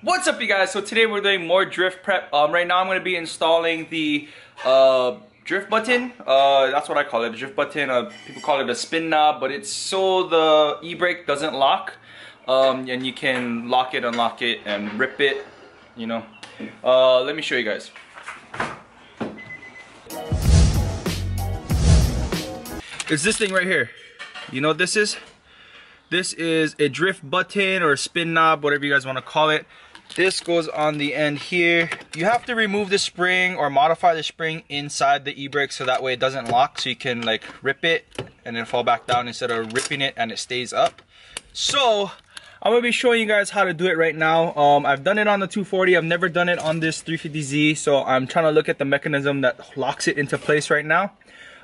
What's up, you guys? So today we're doing more drift prep. Right now I'm going to be installing the drift button. That's what I call it, a drift button. People call it a spin knob, but it's so the e-brake doesn't lock. And you can lock it, unlock it, and rip it, you know. Let me show you guys. It's this thing right here. You know what this is? This is a drift button or spin knob, whatever you guys want to call it. This goes on the end here. You have to remove the spring or modify the spring inside the e-brake so that way it doesn't lock, so you can like rip it and then fall back down instead of ripping it and it stays up. So I'm gonna be showing you guys how to do it right now. I've done it on the 240. I've never done it on this 350Z, so I'm trying to look at the mechanism that locks it into place right now.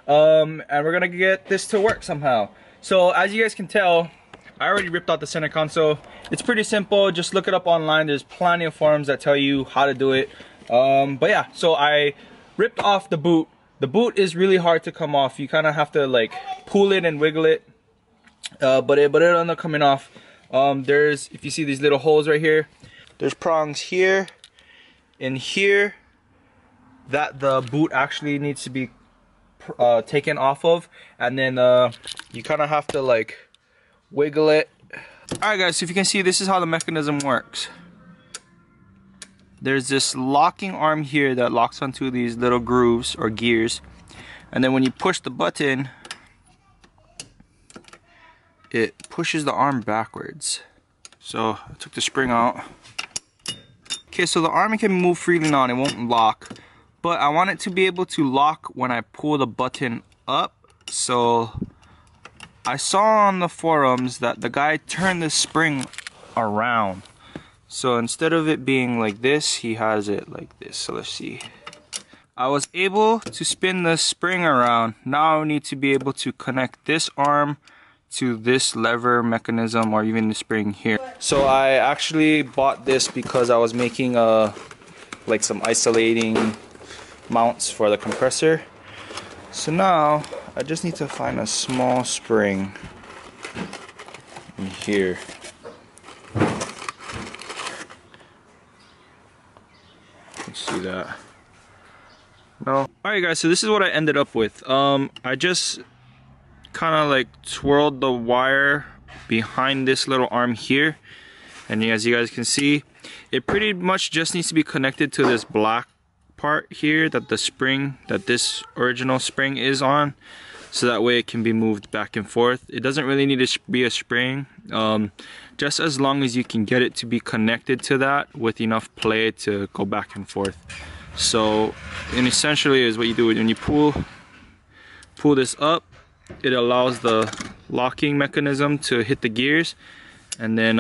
And we're gonna get this to work somehow. So as you guys can tell, I already ripped out the center console. It's pretty simple, just look it up online. There's plenty of forums that tell you how to do it. But yeah, so I ripped off the boot. The boot is really hard to come off. You kind of have to like pull it and wiggle it, but it'll end up coming off. There's, if you see these little holes right here, there's prongs here and here that the boot actually needs to be taken off of, and then you kind of have to like wiggle it. Alright guys, so if you can see, this is how the mechanism works. There's this locking arm here that locks onto these little grooves or gears, and then when you push the button, it pushes the arm backwards. So I took the spring out. Okay, so the arm can move freely now and it won't lock, but I want it to be able to lock when I pull the button up. So I saw on the forums that the guy turned the spring around. So instead of it being like this, he has it like this. So let's see. I was able to spin the spring around. Now I need to be able to connect this arm to this lever mechanism or even the spring here. So I actually bought this because I was making like some isolating mounts for the compressor. So now I just need to find a small spring in here. Let's see that. No. Alright guys, so this is what I ended up with. I just kind of like twirled the wire behind this little arm here, and as you guys can see, it pretty much just needs to be connected to this black part here that the spring, that this original spring is on, so that way it can be moved back and forth. It doesn't really need to be a spring, just as long as you can get it to be connected to that with enough play to go back and forth. So, and essentially is what you do when you pull this up, it allows the locking mechanism to hit the gears, and then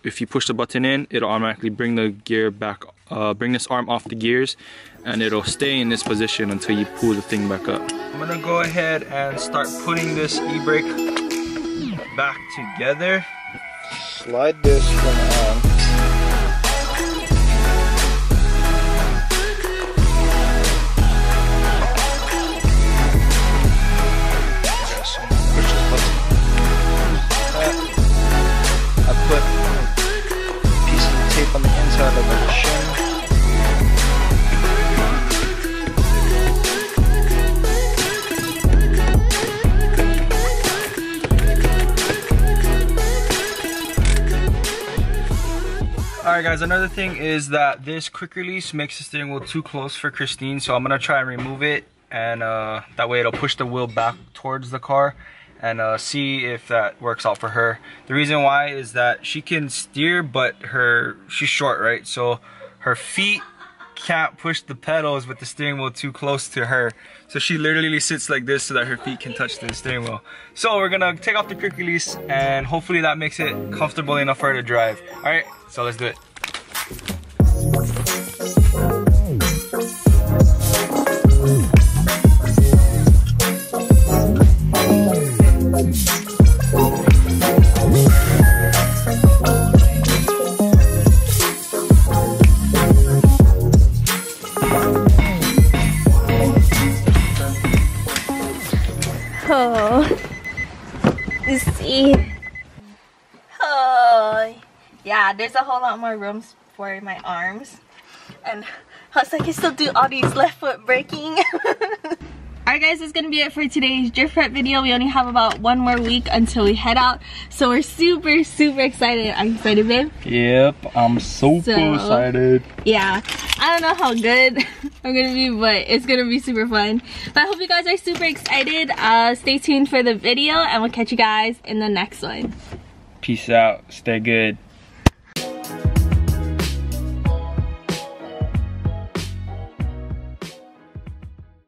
if you push the button in, it'll automatically bring the gear back, bring this arm off the gears, and it'll stay in this position until you pull the thing back up. I'm gonna go ahead and start putting this e-brake back together. Slide this one on. Alright guys, another thing is that this quick release makes the steering wheel too close for Christine, so I'm going to try and remove it, and that way it'll push the wheel back towards the car, and see if that works out for her. The reason why is that she can steer, but she's short, right? So her feet can't push the pedals with the steering wheel too close to her. So she literally sits like this so that her feet can touch the steering wheel. So we're gonna take off the quick release, and hopefully that makes it comfortable enough for her to drive. Alright, so let's do it. Oh, you see. Oh, yeah, yeah, there's a whole lot more rooms for my arms. And plus I can still do all these left foot breaking. Alright guys, that's gonna be it for today's drift prep video. We only have about 1 more week until we head out. So we're super excited. Are you excited, babe? Yep, I'm super excited. Yeah, I don't know how good I'm gonna be, but it's gonna be super fun. But I hope you guys are super excited. Stay tuned for the video and we'll catch you guys in the next one. Peace out. Stay good.